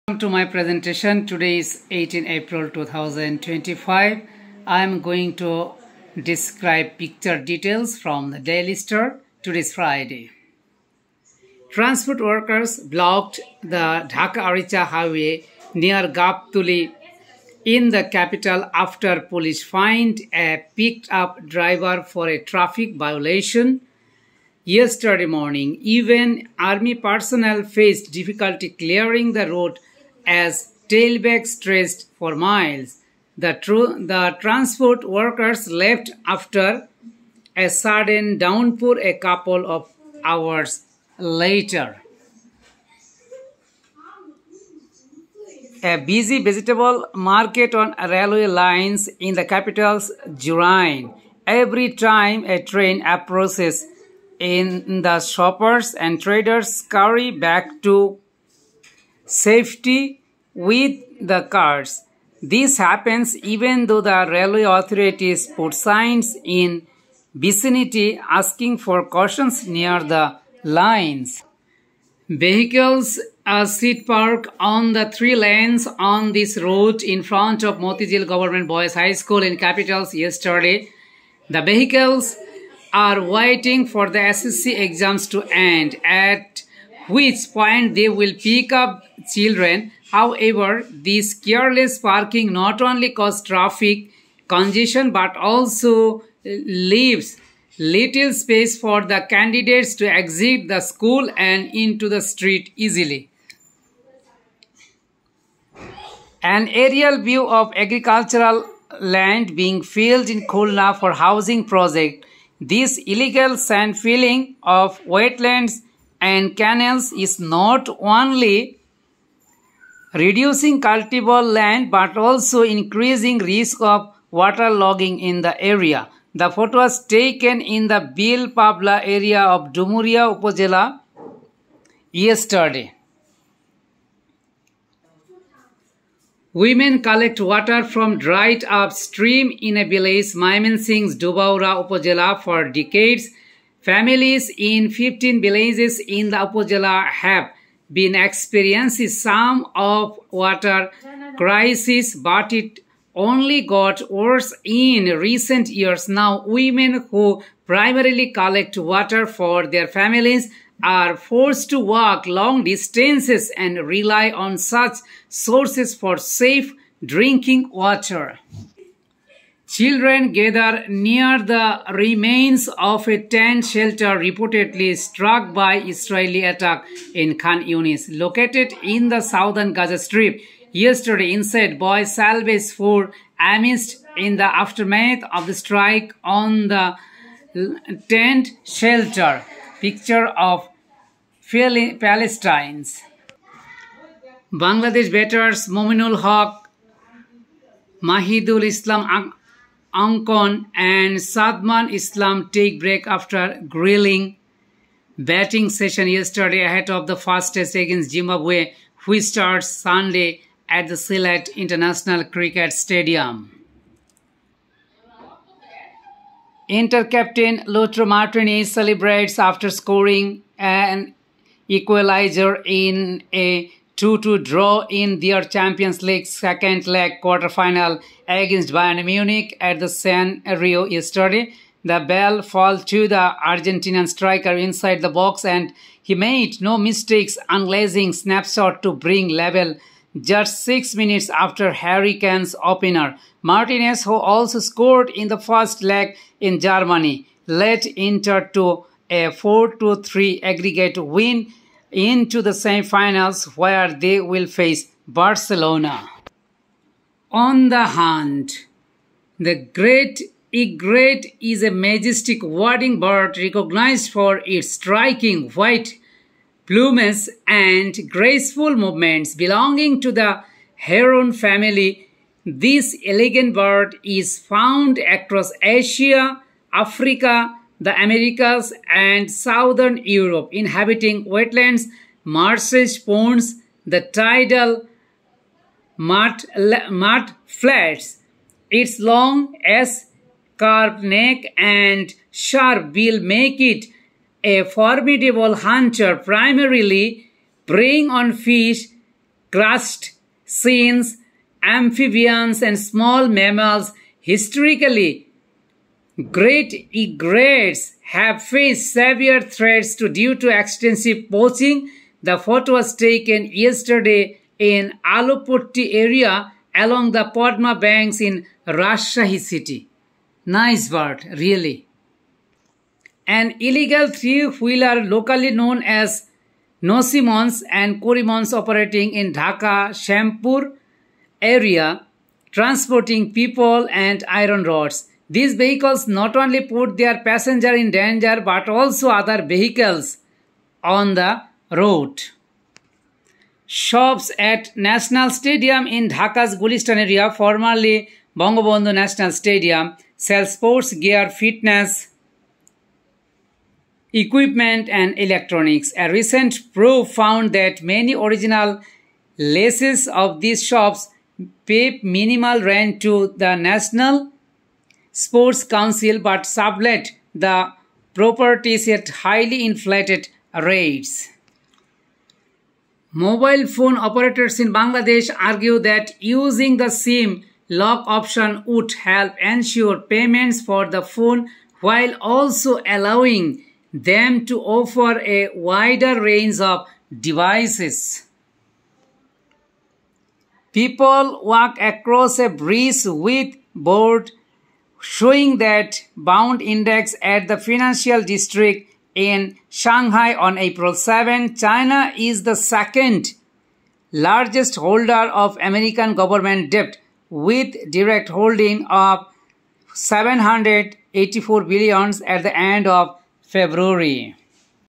Welcome to my presentation. Today is 18 April 2025. I am going to describe picture details from the Daily Star. Today is Friday. Transport workers blocked the Dhaka-Aricha highway near Gaptuli in the capital after police fined a picked-up driver for a traffic violation. Yesterday morning, even army personnel faced difficulty clearing the road as tailbags stretched for miles. The transport workers left after a sudden downpour a couple of hours later. A busy vegetable market on railway lines in the capital's Jurain. Every time a train approaches, the shoppers and traders scurry back to safety with the cars. This happens even though the railway authorities put signs in vicinity asking for cautions near the lines. Vehicles sit parked on the 3 lanes on this road in front of Motijil Government Boys High School in capitals yesterday. The vehicles are waiting for the SSC exams to end, at which point they will pick up children. However, this careless parking not only causes traffic congestion but also leaves little space for the candidates to exit the school and into the street easily. An aerial view of agricultural land being filled in Khulna for housing project. This illegal sand filling of wetlands and canals is not only reducing cultivable land but also increasing risk of waterlogging in the area. The photo was taken in the Bil Pabla area of Dumuria Upazila yesterday. Women collect water from dried up stream in a village, Mymensingh, Dubaura Upazila for decades. Families in 15 villages in the Upazila have been experiencing some of water crisis, but it only got worse in recent years. Now, women who primarily collect water for their families are forced to walk long distances and rely on such sources for safe drinking water. Children gather near the remains of a tent shelter reportedly struck by Israeli attack in Khan Yunis, located in the southern Gaza Strip. Yesterday, inside boys salvaged food amidst in the aftermath of the strike on the tent shelter. Picture of Palestinians. Bangladesh batters Mominul Haq, Mahidul Islam Ankon and Sadman Islam take break after grilling batting session yesterday ahead of the first test against Zimbabwe, which starts Sunday at the Sylhet International Cricket Stadium. Inter-captain Lautaro Martinez celebrates after scoring an equalizer in a 2-2 draw in their Champions League second leg quarter-final against Bayern Munich at the San Rio yesterday. The ball fell to the Argentinian striker inside the box and he made no mistakes, unlacing snapshot to bring level just 6 minutes after Harry Kane's opener. Martinez, who also scored in the first leg in Germany, led Inter to a 4-3 aggregate win into the semi-finals where they will face Barcelona. On the hunt, the great egret is a majestic wading bird recognized for its striking white plumage and graceful movements belonging to the heron family. This elegant bird is found across Asia, Africa, the Americas and southern Europe, inhabiting wetlands, marshes, ponds, the tidal mud flats. Its long S-curved neck and sharp bill make it a formidable hunter, primarily preying on fish crustaceans, amphibians, and small mammals. Historically, great egrets have faced severe threats due to extensive poaching. The photo was taken yesterday in Alupatti area along the Padma banks in Rajshahi city. Nice bird, really. An illegal three-wheeler locally known as Nosimons and Korimons operating in Dhaka, Shampur area, transporting people and iron rods. These vehicles not only put their passenger in danger but also other vehicles on the road. Shops at National Stadium in Dhaka's Gulistan area, formerly Bangabandhu National Stadium, sell sports gear, fitness equipment and electronics. A recent probe found that many original lessees of these shops pay minimal rent to the National Sports Council but sublet the properties at highly inflated rates. Mobile phone operators in Bangladesh argue that using the SIM lock option would help ensure payments for the phone while also allowing them to offer a wider range of devices. People walk across a bridge with board showing that bound index at the financial district in Shanghai on April 7. China is the second largest holder of American government debt with direct holding of $784 billion at the end of February.